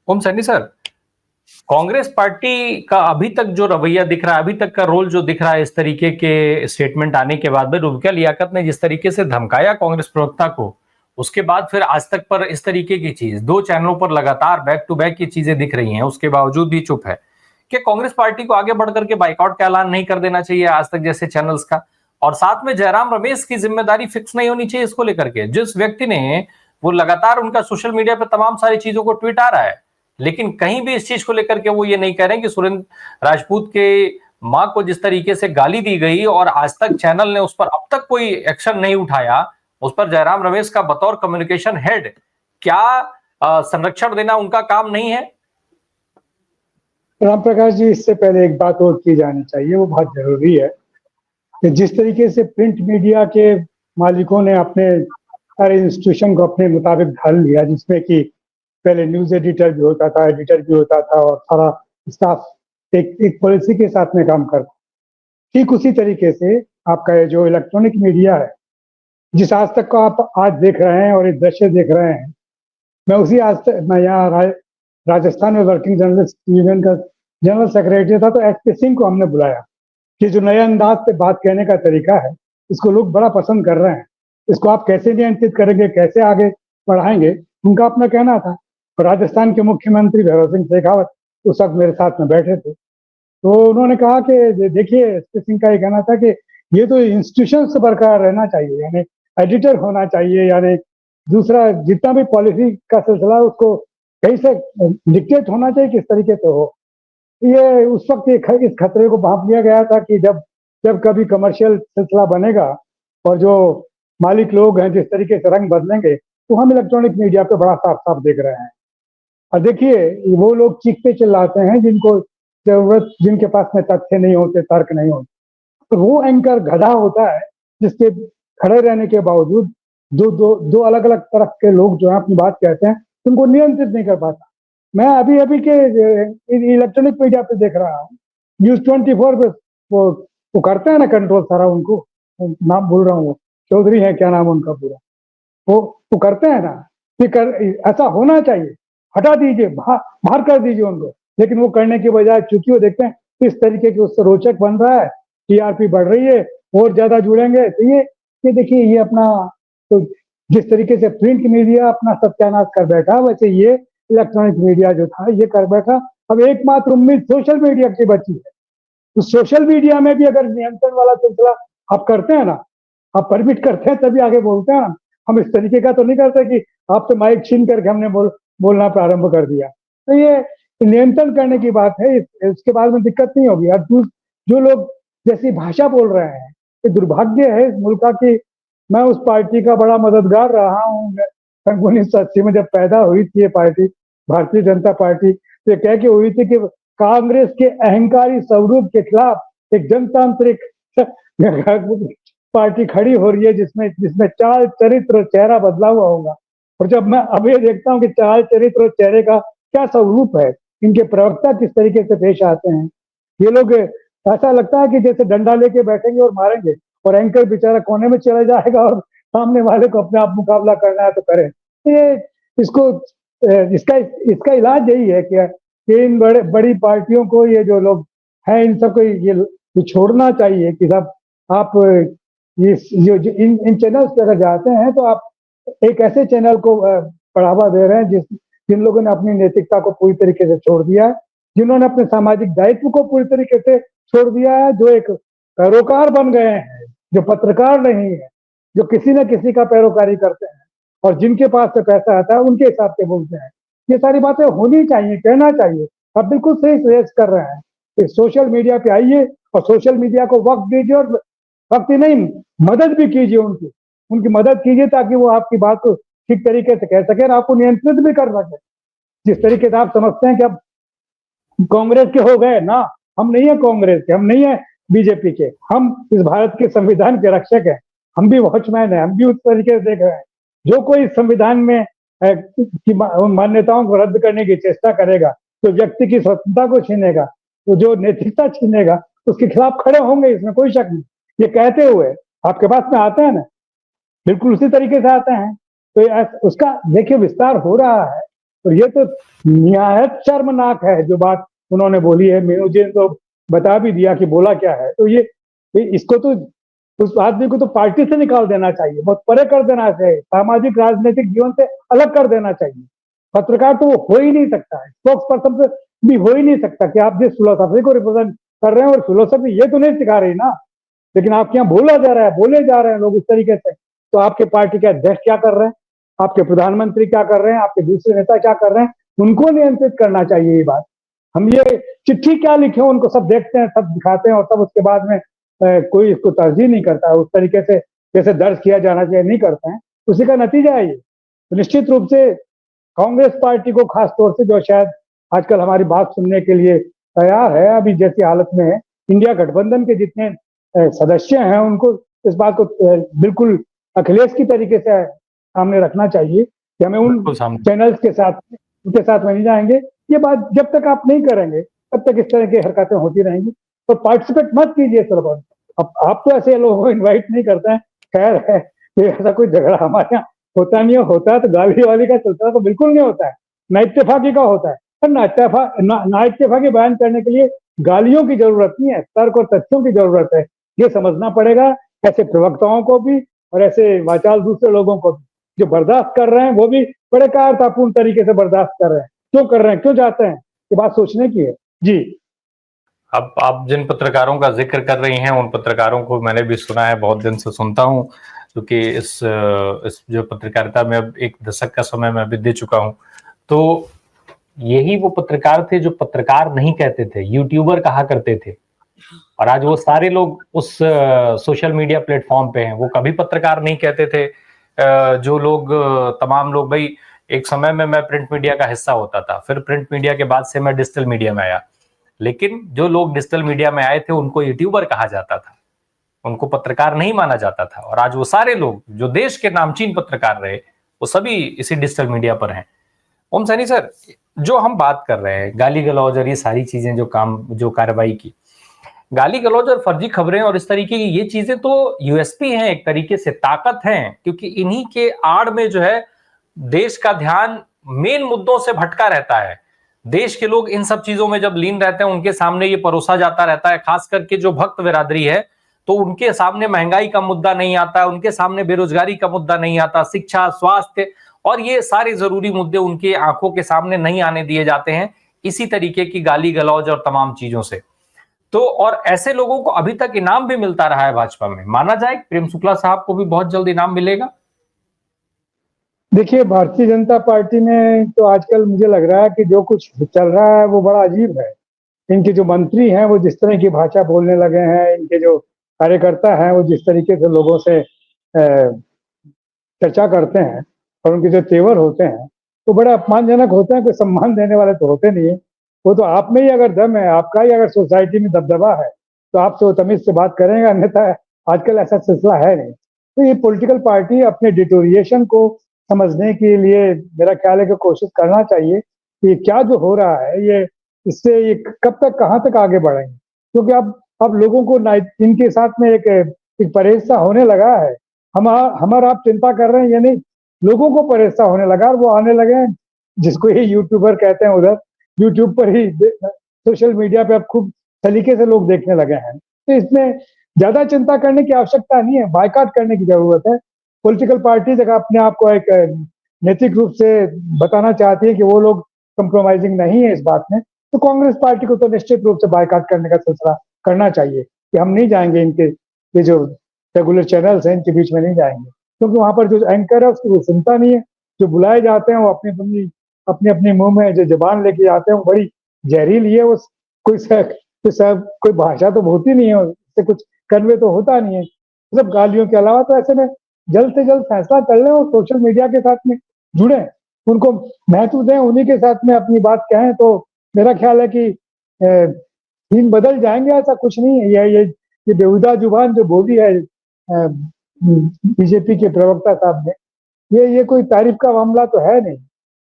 ओम Saini sir, Congress party का अभी तक जो रवैया दिख रहा है, अभी तक का रोल जो दिख रहा है, इस तरीके के स्टेटमेंट आने के बाद में रुबिया लियाकत ने जिस तरीके से धमकाया कांग्रेस प्रवक्ता को, उसके बाद फिर आज तक पर इस तरीके की चीज 2 चैनलों पर लगातार बैक टू बैक की चीजें दिख रही हैं, उसके बावजूद भी चुप है। क्या कांग्रेस पार्टी को आगे बढ़कर के बाइकआउट का ऐलान नहीं कर देना चाहिए आज तक जैसे चैनल्स का? और साथ में जयराम रमेश की जिम्मेदारी फिक्स नहीं होनी चाहिए इसको लेकर के? जिस व्यक्ति ने वो लगातार उनका सोशल मीडिया पर तमाम सारी चीजों को ट्वीट आ रहा है, लेकिन कहीं भी इस चीज को लेकर के वो ये नहीं कह रहे कि सुरेंद्र राजपूत के मां को जिस तरीके से गाली दी गई और आज तक चैनल ने उस पर अब तक कोई एक्शन नहीं उठाया, उस पर जयराम रमेश का बतौर कम्युनिकेशन हेड क्या संरक्षण देना उनका काम नहीं है? राम प्रकाश जी, इससे पहले एक बात और की जानी चाहिए, वो बहुत जरूरी है कि जिस तरीके से प्रिंट मीडिया के मालिकों ने अपने सारे इंस्टीट्यूशन को अपने मुताबिक ढाल लिया, जिसमें कि पहले न्यूज एडिटर भी होता था, एडिटर भी होता था और सारा स्टाफ एक पॉलिसी के साथ में काम करता। ठीक उसी तरीके से आपका ये जो इलेक्ट्रॉनिक मीडिया है, जिस आज तक को आप आज देख रहे हैं और एक दृश्य देख रहे हैं, मैं उसी आज तक मैं यहाँ राजस्थान में वर्किंग जर्नलिस्ट यूनियन का जनरल सेक्रेटरी था, तो एसपी सिंह को हमने बुलाया कि जो नए अंदाज से बात कहने का तरीका है, इसको लोग बड़ा पसंद कर रहे हैं, इसको आप कैसे नियंत्रित करेंगे, कैसे आगे बढ़ाएंगे, उनका अपना कहना था। राजस्थान के मुख्यमंत्री भैरव सिंह शेखावत उस वक्त मेरे साथ में बैठे थे, तो उन्होंने कहा कि देखिए, एसपी सिंह का ये कहना था कि ये तो इंस्टीट्यूशन से बरकरार रहना चाहिए, यानी एडिटर होना चाहिए, यानी दूसरा जितना भी पॉलिसी का सिलसिला है उसको कहीं से डिक्टेट होना चाहिए, किस तरीके से हो। ये उस वक्त इस खतरे को भांप लिया गया था कि जब जब कभी कमर्शियल सिलसिला बनेगा और जो मालिक लोग हैं जिस तरीके से रंग बदलेंगे, तो हम इलेक्ट्रॉनिक मीडिया पे बड़ा साफ साफ देख रहे हैं। और देखिए, वो लोग चीखते चिल्लाते हैं जिनको जरूरत, जिनके पास में तथ्य नहीं होते, तर्क नहीं होते, तो वो एंकर गधा होता है जिसके खड़े रहने के बावजूद दो अलग अलग तरफ के लोग जो है अपनी बात कहते हैं, उनको नियंत्रित नहीं कर पाता। मैं अभी अभी के इलेक्ट्रॉनिक मीडिया पे देख रहा हूँ, न्यूज 24 पे वो करते हैं ना कंट्रोल सारा, उनको नाम भूल रहा हूँ, चौधरी है क्या नाम उनका पूरा, वो करते हैं ना कि ऐसा होना चाहिए, हटा दीजिए, बाहर कर दीजिए उनको, लेकिन वो करने के बजाय चूंकि वो देखते हैं इस तरीके की उससे रोचक बन रहा है, टीआरपी बढ़ रही है और ज्यादा जुड़ेंगे, तो ये देखिए, ये अपना तो जिस तरीके से प्रिंट मीडिया अपना सत्यानाश कर बैठा, वैसे ये इलेक्ट्रॉनिक मीडिया जो था ये कर बैठा। अब एकमात्र उम्मीद सोशल मीडिया की बची है, तो सोशल मीडिया में भी अगर नियंत्रण वाला सिलसिला आप करते हैं ना, आप परमिट करते हैं तभी आगे बोलते हैं ना। हम इस तरीके का तो नहीं करते कि आपसे माइक छीन करके हमने बोलना प्रारंभ कर दिया। तो ये नियंत्रण करने की बात है, इसके बाद में दिक्कत नहीं होगी। और जो लोग जैसी भाषा बोल रहे हैं, ये दुर्भाग्य है इस मुल्क का कि मैं उस पार्टी का बड़ा मददगार रहा हूँ। 1980 में जब पैदा हुई थी ये पार्टी, भारतीय जनता पार्टी, तो ये कह के हुई थी कि कांग्रेस के अहंकारी स्वरूप के खिलाफ एक जनतांत्रिक पार्टी खड़ी हो रही है जिसमें चाल चरित्र चेहरा बदला हुआ होगा। और जब मैं अब ये देखता हूँ कि चाल चरित्र और चेहरे का क्या स्वरूप है, इनके प्रवक्ता किस तरीके से पेश आते हैं, ये लोग ऐसा लगता है कि जैसे डंडा लेके बैठेंगे और मारेंगे, और एंकर बेचारा कोने में चला जाएगा और सामने वाले को अपने आप मुकाबला करना है तो करें। ये इसको इसका इलाज यही है कि इन बड़ी पार्टियों को, ये जो लोग हैं, इन सबको ये छोड़ना चाहिए कि सब आप इन चैनल्स पे अगर जाते हैं तो आप एक ऐसे चैनल को बढ़ावा दे रहे हैं जिन लोगों ने अपनी नैतिकता को पूरी तरीके से छोड़ दिया है, जिन्होंने अपने सामाजिक दायित्व को पूरी तरीके से छोड़ दिया है, जो एक पैरोकार बन गए हैं, जो पत्रकार नहीं है, जो किसी न किसी का पैरोकारी करते हैं और जिनके पास से पैसा आता है उनके हिसाब से बोलते हैं। ये सारी बातें होनी चाहिए, कहना चाहिए। आप बिल्कुल सही सजेस्ट कर रहे हैं कि सोशल मीडिया पे आइए और सोशल मीडिया को वक्त दीजिए, और वक्त ही नहीं, मदद भी कीजिए, उनकी मदद कीजिए ताकि वो आपकी बात को ठीक तरीके से कह सके और आपको नियंत्रित भी कर सके। जिस तरीके से आप समझते हैं कि अब कांग्रेस के हो गए ना, हम नहीं है कांग्रेस के, हम नहीं है बीजेपी के, हम इस भारत के संविधान के रक्षक हैं, हम भी वॉचमैन हैं, हम भी उस तरीके से देख रहे हैं। जो कोई संविधान में की मान्यताओं को रद्द करने की चेष्टा करेगा, जो व्यक्ति की स्वतंत्रता को छीनेगा, तो जो नैतिकता छीनेगा, उसके खिलाफ खड़े होंगे, इसमें कोई शक नहीं। ये कहते हुए आपके पास में आते हैं ना बिल्कुल उसी तरीके से आते हैं। तो उसका देखिए विस्तार हो रहा है, और ये तो निहायत शर्मनाक है जो बात उन्होंने बोली है। मुझे तो बता भी दिया कि बोला क्या है। तो ये इसको तो उस आदमी को तो पार्टी से निकाल देना चाहिए, बहुत परे कर देना चाहिए, सामाजिक राजनीतिक जीवन से अलग कर देना चाहिए। पत्रकार तो वो हो ही नहीं सकता है, स्पोक्स पर्सन से भी हो ही नहीं सकता कि आप जिस फिलोसफी को रिप्रेजेंट कर रहे हैं, और फिलोसफी ये तो नहीं सिखा रही ना, लेकिन आपके यहाँ बोला जा रहा है, बोले जा रहे हैं लोग इस तरीके से। तो आपके पार्टी के अध्यक्ष क्या कर रहे हैं, आपके प्रधानमंत्री क्या कर रहे हैं, आपके दूसरे नेता क्या कर रहे हैं, उनको नियंत्रित करना चाहिए ये बात। हम ये चिट्ठी क्या लिखे उनको सब देखते हैं, सब दिखाते हैं, और तब उसके बाद में कोई इसको तरजीह नहीं करता है उस तरीके से जैसे दर्ज किया जाना चाहिए, नहीं करते हैं। उसी का नतीजा है ये। तो निश्चित रूप से कांग्रेस पार्टी को खास तौर से, जो शायद आजकल हमारी बात सुनने के लिए तैयार है, अभी जैसी हालत में है, इंडिया गठबंधन के जितने सदस्य हैं उनको इस बात को बिल्कुल अखिलेश की तरीके से सामने रखना चाहिए कि हमें उन चैनल्स के साथ उनके साथ में नहीं जाएंगे। ये बात जब तक आप नहीं करेंगे तब तक इस तरह की हरकतें होती रहेंगी। तो पार्टिसिपेट मत कीजिए सर। अब आप तो ऐसे लोगों को इन्वाइट नहीं करते हैं, खैर है, ये ऐसा कोई झगड़ा हमारे यहाँ होता नहीं है। होता है तो गाली वाली का चलता है, तो बिल्कुल नहीं होता है, ना इत्तेफाकी का होता है। ना इत्तेफाकी बयान करने के लिए गालियों की जरूरत नहीं है, तर्क और तथ्यों की जरूरत है। ये समझना पड़ेगा ऐसे प्रवक्ताओं को भी और ऐसे वाचाल दूसरे लोगों को भी, जो बर्दाश्त कर रहे हैं वो भी बड़े कायरतापूर्ण तरीके से बर्दाश्त कर रहे हैं। क्यों कर रहे हैं, क्यों चाहते हैं, ये बात सोचने की है जी। अब आप जिन पत्रकारों का जिक्र कर रही हैं उन पत्रकारों को मैंने भी सुना है, बहुत दिन से सुनता हूं, क्योंकि इस जो पत्रकारिता में अब एक दशक का समय मैं भी दे चुका हूं। तो यही वो पत्रकार थे जो पत्रकार नहीं कहते थे, यूट्यूबर कहा करते थे, और आज वो सारे लोग उस सोशल मीडिया प्लेटफॉर्म पे हैं। वो कभी पत्रकार नहीं कहते थे। जो लोग तमाम लोग, भाई एक समय में मैं प्रिंट मीडिया का हिस्सा होता था, फिर प्रिंट मीडिया के बाद से मैं डिजिटल मीडिया में आया, लेकिन जो लोग डिजिटल मीडिया में आए थे उनको यूट्यूबर कहा जाता था, उनको पत्रकार नहीं माना जाता था। और आज वो सारे लोग जो देश के नामचीन पत्रकार रहे वो सभी इसी डिजिटल मीडिया पर हैं। ओम सैनी सर, जो हम बात कर रहे हैं गाली गलौज और ये सारी चीजें, जो कार्रवाई की, गाली गलौज और फर्जी खबरें और इस तरीके की ये चीजें तो यूएसपी हैं, एक तरीके से ताकत हैं, क्योंकि इन्हीं के आड़ में जो है देश का ध्यान मेन मुद्दों से भटका रहता है। देश के लोग इन सब चीजों में जब लीन रहते हैं उनके सामने ये परोसा जाता रहता है, खास करके जो भक्त बिरादरी है, तो उनके सामने महंगाई का मुद्दा नहीं आता है, उनके सामने बेरोजगारी का मुद्दा नहीं आता, शिक्षा, स्वास्थ्य और ये सारे जरूरी मुद्दे उनकी आंखों के सामने नहीं आने दिए जाते हैं, इसी तरीके की गाली गलौज और तमाम चीजों से। तो और ऐसे लोगों को अभी तक इनाम भी मिलता रहा है भाजपा में। माना जाए प्रेम शुक्ला साहब को भी बहुत जल्द इनाम मिलेगा। देखिए, भारतीय जनता पार्टी में तो आजकल मुझे लग रहा है कि जो कुछ चल रहा है वो बड़ा अजीब है। इनके जो मंत्री हैं वो जिस तरह की भाषा बोलने लगे हैं, इनके जो कार्यकर्ता हैं वो जिस तरीके से लोगों से चर्चा करते हैं, और उनके जो तेवर होते हैं तो बड़े अपमानजनक होते हैं। कोई सम्मान देने वाले तो होते नहीं है। वो तो आप में ही अगर दम है, आपका ही अगर सोसाइटी में दबदबा है, तो आपसे वो तमीज से बात करेंगे, अन्यथा आजकल ऐसा सिलसिला है नहीं। तो ये पॉलिटिकल पार्टी अपने डिटोरिएशन को समझने के लिए मेरा ख्याल है कि कोशिश करना चाहिए कि क्या जो हो रहा है ये, इससे ये कब तक कहाँ तक आगे बढ़ेंगे। क्योंकि अब लोगों को इनके साथ में एक परहेज सा होने लगा है। हमारा आप चिंता कर रहे हैं ये नहीं, लोगों को परहेज सा होने लगा, और वो आने लगे हैं जिसको ये यूट्यूबर कहते हैं, उधर यूट्यूब पर ही सोशल मीडिया पे अब खूब तरीके से लोग देखने लगे हैं। तो इसमें ज्यादा चिंता करने की आवश्यकता नहीं है, बायकॉट करने की जरूरत है। पॉलिटिकल पार्टी जगह अपने आप को एक नैतिक रूप से बताना चाहती है कि वो लोग कंप्रोमाइजिंग नहीं है इस बात में, तो कांग्रेस पार्टी को तो निश्चित रूप से बायकॉट करने का सिलसिला करना चाहिए कि हम नहीं जाएंगे, इनके ये जो रेगुलर चैनल्स हैं इनके बीच में नहीं जाएंगे। क्योंकि वहां पर जो एंकर है उसकी वो सुनता नहीं है, जो बुलाए जाते हैं वो अपने अपने मुंह में जो जबान लेके जाते हैं वो बड़ी जहरीली है। वो कोई भाषा तो होती नहीं है, उससे कुछ कन्वे तो होता नहीं है, सिर्फ गालियों के अलावा। तो ऐसे में जल्द से जल्द फैसला कर लें और सोशल मीडिया के साथ में जुड़े, उनको महत्व दें, उन्हीं के साथ में अपनी बात कहें, तो मेरा ख्याल है कि दिन बदल जाएंगे। ऐसा कुछ नहीं है। ये बेहुदा जुबान जो बोली है बीजेपी के प्रवक्ता साहब ने, ये कोई तारीफ का मामला तो है नहीं।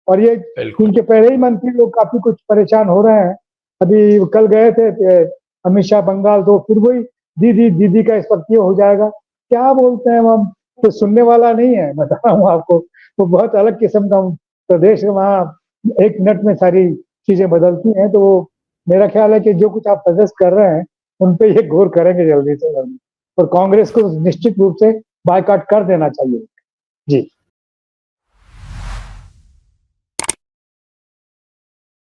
और ये इनके पहले ही मंत्री लोग काफी कुछ परेशान हो रहे हैं। अभी कल गए थे अमित शाह बंगाल, तो फिर वही दीदी दीदी का इस वक्त ये हो जाएगा। क्या बोलते हैं हम, कोई सुनने वाला नहीं है, बता रहा हूँ आपको। वो बहुत अलग किस्म का प्रदेश है, वहाँ एक मिनट में सारी चीजें बदलती हैं। तो वो मेरा ख्याल है कि जो कुछ आप सजेस्ट कर रहे हैं उन पे ये गौर करेंगे जल्दी से जल्दी, और कांग्रेस को निश्चित रूप से बायकॉट कर देना चाहिए। जी।